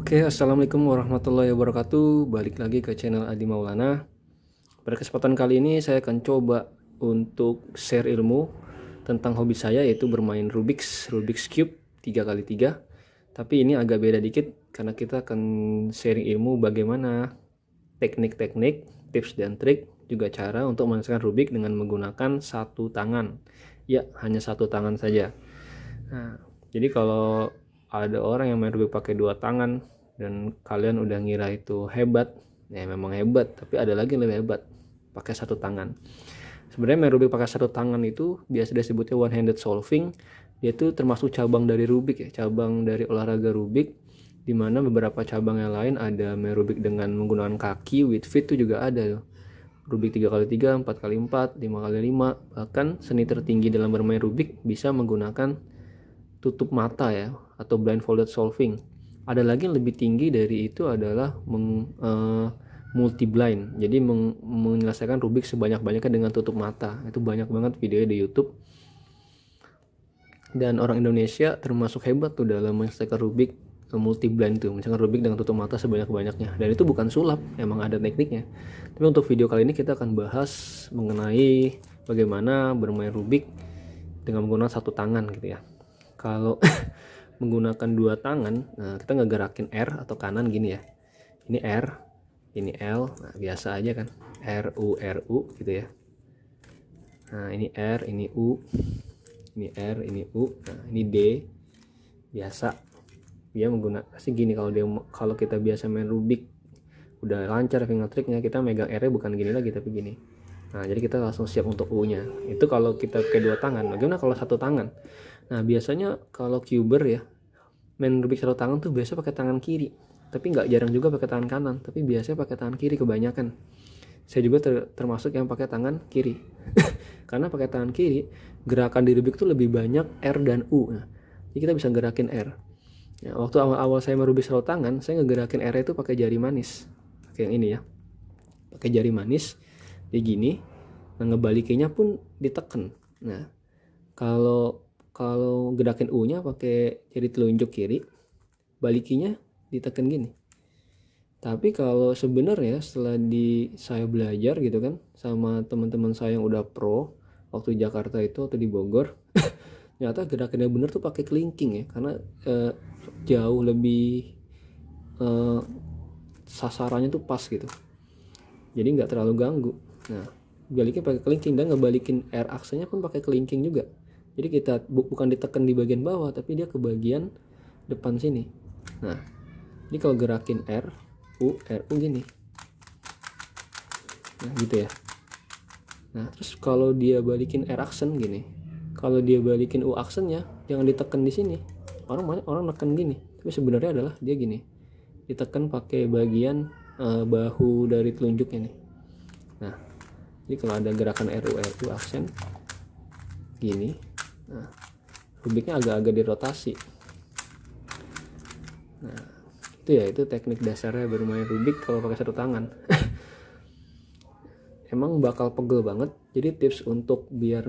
Oke, assalamualaikum warahmatullahi wabarakatuh. Balik lagi ke channel Adi Maulana. Pada kesempatan kali ini saya akan coba untuk share ilmu tentang hobi saya, yaitu bermain Rubik's Cube 3x3. Tapi ini agak beda dikit karena kita akan sharing ilmu bagaimana teknik-teknik, tips dan trik, juga cara untuk menyelesaikan Rubik dengan menggunakan satu tangan. Ya, hanya satu tangan saja. Nah, jadi kalau ada orang yang main Rubik pakai dua tangan dan kalian udah ngira itu hebat, ya memang hebat, tapi ada lagi yang lebih hebat, pakai satu tangan. Sebenarnya main Rubik pakai satu tangan itu biasa disebutnya one handed solving. Dia itu termasuk cabang dari Rubik ya, cabang dari olahraga Rubik, dimana beberapa cabang yang lain ada main Rubik dengan menggunakan kaki, with feet itu juga ada loh. Rubik 3x3, 4x4, 5x5, bahkan seni tertinggi dalam bermain Rubik bisa menggunakan tutup mata ya, atau blindfolded solving. Ada lagi yang lebih tinggi dari itu adalah multi blind, jadi menyelesaikan Rubik sebanyak-banyaknya dengan tutup mata. Itu banyak banget video di YouTube, dan orang Indonesia termasuk hebat tuh dalam menyelesaikan Rubik multi blind tuh, menyelesaikan Rubik dengan tutup mata sebanyak-banyaknya. Dan itu bukan sulap, emang ada tekniknya. Tapi untuk video kali ini kita akan bahas mengenai bagaimana bermain Rubik dengan menggunakan satu tangan gitu ya. Kalau menggunakan dua tangan, nah kita ngegerakin R atau kanan gini ya. Ini R, ini L, nah biasa aja kan. R U gitu ya. Nah ini R, ini U, ini R, ini U, nah ini D. Biasa dia menggunakan pasti gini. Kalau kita biasa main Rubik udah lancar finger triknya, kita megang R nya bukan gini lagi tapi gini. Nah jadi kita langsung siap untuk U nya. Itu kalau kita pakai dua tangan. Bagaimana kalau satu tangan? Nah biasanya kalau cuber ya, main Rubik satu tangan tuh biasa pakai tangan kiri, tapi nggak jarang juga pakai tangan kanan, tapi biasanya pakai tangan kiri kebanyakan. Saya juga termasuk yang pakai tangan kiri. Karena pakai tangan kiri gerakan di Rubik tuh lebih banyak R dan U. Nah, jadi kita bisa gerakin R ya, waktu awal-awal saya merubik satu tangan, saya ngegerakin R itu pakai jari manis, pakai yang ini ya, pakai jari manis kayak gini. Nah ngebalikinnya pun ditekan. Nah kalau gerakin U-nya pakai jari telunjuk kiri, balikinya ditekan gini. Tapi kalau sebenarnya setelah saya belajar gitu kan sama teman-teman saya yang udah pro waktu di Jakarta itu atau di Bogor, ternyata gerakannya bener tuh pakai kelingking ya, karena jauh lebih sasarannya tuh pas gitu. Jadi nggak terlalu ganggu. Nah, baliknya pakai kelingking, dan ngebalikin R aksennya pun pakai kelingking juga. Jadi kita bukan ditekan di bagian bawah, tapi dia ke bagian depan sini. Nah, jadi kalau gerakin R U gini. Nah, gitu ya. Nah, terus kalau dia balikin R aksen gini. Kalau dia balikin U aksennya, jangan ditekan di sini. Orang neken gini, tapi sebenarnya adalah dia gini. Ditekan pakai bagian bahu dari telunjuknya nih. Nah, jadi kalau ada gerakan R U aksen gini, nah Rubiknya agak-agak dirotasi. Nah itu teknik dasarnya bermain Rubik kalau pakai satu tangan. Emang bakal pegel banget. Jadi tips untuk biar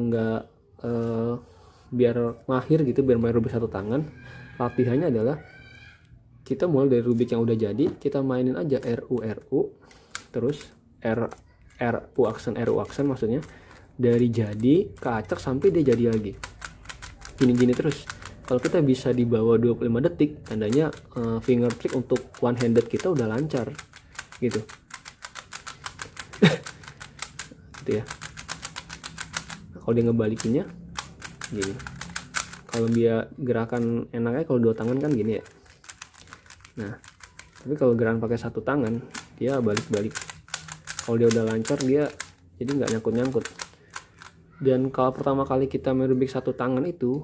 mahir gitu bermain Rubik satu tangan, latihannya adalah kita mulai dari Rubik yang udah jadi, kita mainin aja R U, terus R U aksen maksudnya, dari jadi ke acak sampai dia jadi lagi. Gini terus. Kalau kita bisa di bawah 25 detik, tandanya finger trick untuk one handed kita udah lancar gitu. Gitu ya. Nah, kalau dia ngebalikinnya gini. Kalau dia gerakan enaknya kalau dua tangan kan gini ya. Nah, tapi kalau gerakan pakai satu tangan, dia balik-balik. Kalau dia udah lancar, dia jadi nggak nyangkut-nyangkut. Dan kalau pertama kali kita main Rubik satu tangan itu,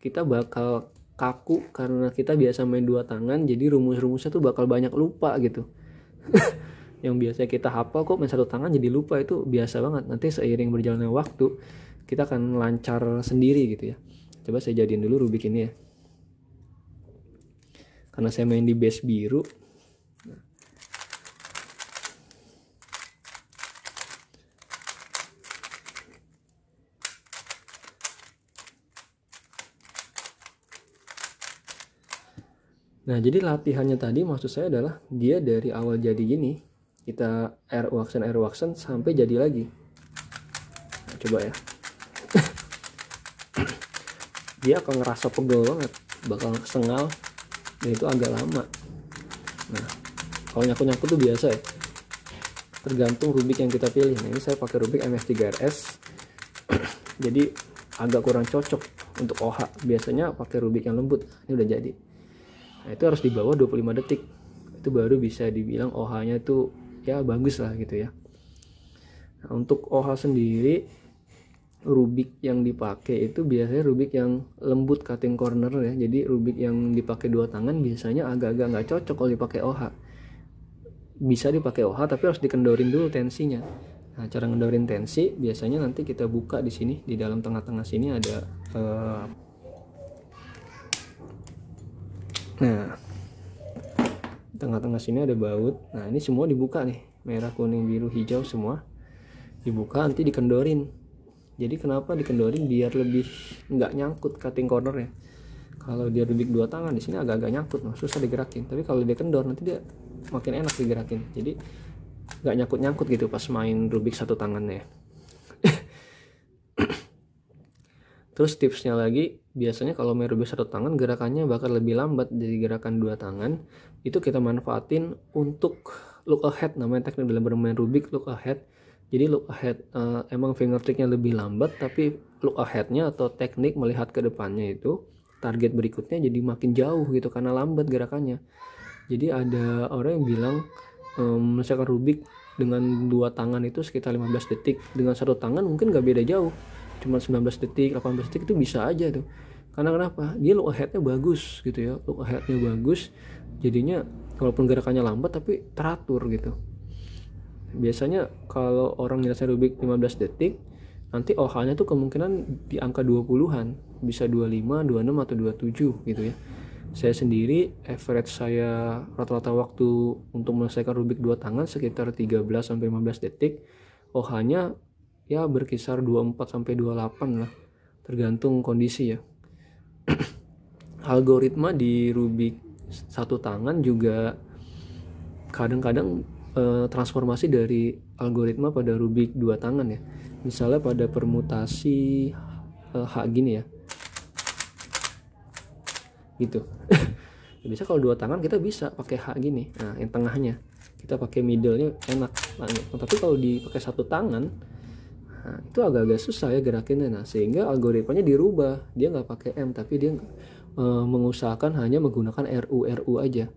kita bakal kaku karena kita biasa main dua tangan, jadi rumus-rumusnya tuh bakal banyak lupa gitu. Yang biasa kita hafal kok main satu tangan jadi lupa, itu biasa banget. Nanti seiring berjalannya waktu, kita akan lancar sendiri gitu ya. Coba saya jadiin dulu Rubik ini ya. Karena saya main di base biru. Nah, jadi latihannya tadi maksud saya adalah dia dari awal jadi gini, kita air action sampai jadi lagi. Nah, coba ya. Dia akan ngerasa pegel banget, bakal kesengal, dan itu agak lama. Nah, kalau nyaku-nyaku tuh biasa ya, tergantung rubik yang kita pilih. Nah, ini saya pakai rubik MF3RS, jadi agak kurang cocok untuk OH. Biasanya pakai rubik yang lembut. Ini udah jadi. Nah, itu harus di bawah 25 detik. Itu baru bisa dibilang OH-nya tuh ya bagus lah gitu ya. Nah, untuk OH sendiri, rubik yang dipakai itu biasanya rubik yang lembut cutting corner ya. Jadi rubik yang dipakai dua tangan biasanya agak-agak nggak cocok kalau dipakai OH. Bisa dipakai OH tapi harus dikendorin dulu tensinya. Nah, cara ngendorin tensi biasanya nanti kita buka di sini, di dalam tengah-tengah sini ada nah, tengah-tengah sini ada baut. Nah, ini semua dibuka nih, merah, kuning, biru, hijau semua dibuka, nanti dikendorin. Jadi kenapa dikendorin? Biar lebih nggak nyangkut cutting corner ya. Kalau dia rubik dua tangan di sini agak-agak nyangkut, susah digerakin. Tapi kalau dia kendor nanti dia makin enak digerakin. Jadi nggak nyangkut-nyangkut gitu pas main rubik satu tangannya. Terus tipsnya lagi, biasanya kalau main rubik satu tangan gerakannya bakal lebih lambat dari gerakan dua tangan. Itu kita manfaatin untuk look ahead, namanya teknik dalam bermain rubik look ahead. Jadi look ahead, emang fingertricknya lebih lambat, tapi look aheadnya atau teknik melihat ke depannya itu target berikutnya jadi makin jauh gitu karena lambat gerakannya. Jadi ada orang yang bilang misalkan rubik dengan dua tangan itu sekitar 15 detik, dengan satu tangan mungkin gak beda jauh, cuma 19 detik 18 detik itu bisa aja tuh. Karena kenapa? Dia look aheadnya bagus gitu ya, look aheadnya bagus, jadinya walaupun gerakannya lambat tapi teratur gitu. Biasanya kalau orang nyelesain rubik 15 detik, nanti OH-nya tuh kemungkinan di angka 20-an, bisa 25, 26 atau 27 gitu ya. Saya sendiri average saya rata-rata waktu untuk menyelesaikan rubik dua tangan sekitar 13 sampai 15 detik. OH-nya ya berkisar 24 sampai 28 lah, tergantung kondisi ya. Algoritma di rubik satu tangan juga kadang-kadang transformasi dari algoritma pada rubik dua tangan ya. Misalnya pada permutasi H gini ya, gitu. Bisa kalau dua tangan kita bisa pakai H gini. Nah, yang tengahnya kita pakai middle-nya enak banget. Nah, tapi kalau dipakai satu tangan, nah, itu agak-agak susah ya gerakinnya. Nah, sehingga algoritmanya dirubah. Dia nggak pakai M, tapi dia mengusahakan hanya menggunakan RU aja.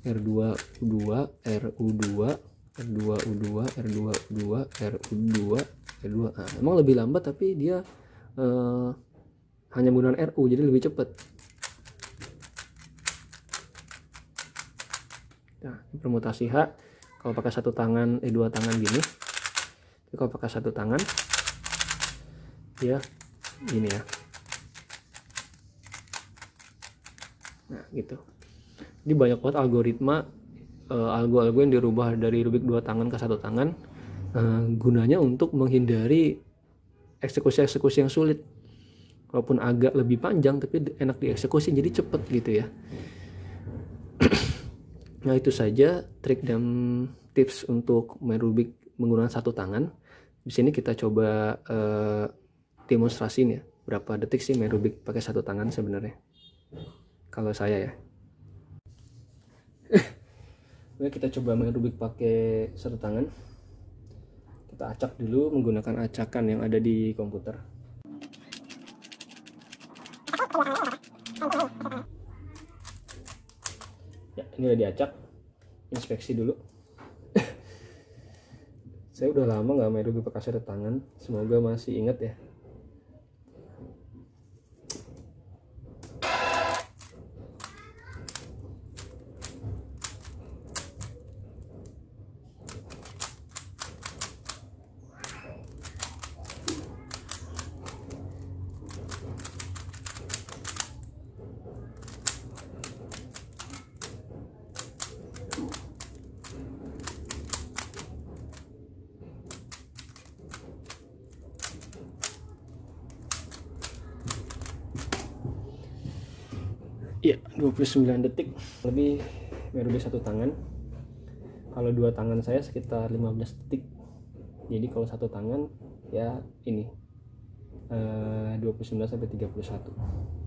R2 U2 RU2 R2 U2 R2 U2 RU2 R2. Nah, emang lebih lambat tapi dia hanya menggunakan RU jadi lebih cepat. Nah, permutasi H kalau pakai satu tangan dua tangan gini. Tapi kalau pakai satu tangan dia gini ya. Nah, gitu. Jadi banyak banget algoritma algo-algo yang dirubah dari rubik dua tangan ke satu tangan, gunanya untuk menghindari eksekusi-eksekusi yang sulit. Walaupun agak lebih panjang tapi enak dieksekusi, jadi cepet gitu ya. Nah, itu saja trik dan tips untuk main rubik menggunakan satu tangan. Di sini kita coba demonstrasiin ya, berapa detik sih main rubik pakai satu tangan sebenarnya kalau saya ya. Oke, kita coba main rubik pakai satu tangan. Kita acak dulu menggunakan acakan yang ada di komputer. Ya, ini udah diacak. Inspeksi dulu. Saya udah lama nggak main rubik pakai satu tangan. Semoga masih ingat ya. 29 detik, lebih metode satu tangan. Kalau dua tangan saya sekitar 15 detik. Jadi kalau satu tangan ya ini 29 sampai 31.